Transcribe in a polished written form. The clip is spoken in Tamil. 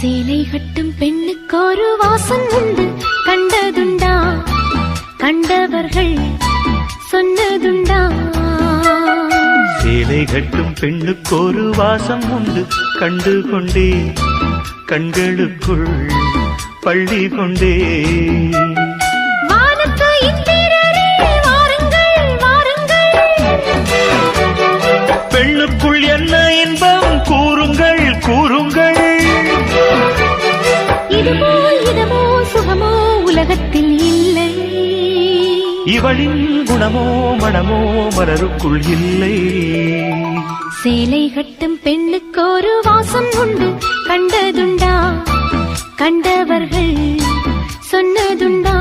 சேலை கட்டும் பெண்ணுக்கு ஒரு வாசம் உண்டு, கண்டதுண்டா? கண்டவர்கள் சொன்னதுண்டா? சேலை கட்டும் பெண்ணுக்கு ஒரு வாசம் உண்டு, கண்டு கொண்டே கண்களுக்குள் பள்ளி கொண்டே. பெண்ணுக்குள் என்ன இன்பம் கூறுங்கள் கூறுங்கள். இதுபோல் இதமோ சுகமோ உலகத்தில் இல்லை, இவளின் குணமோ மனமோ மலருக்குள் இல்லை. சேலை கட்டும் பெண்ணுக்கு ஒரு வாசம் உண்டு, கண்டதுண்டா? கண்டவர்கள் சொன்னதுண்டா?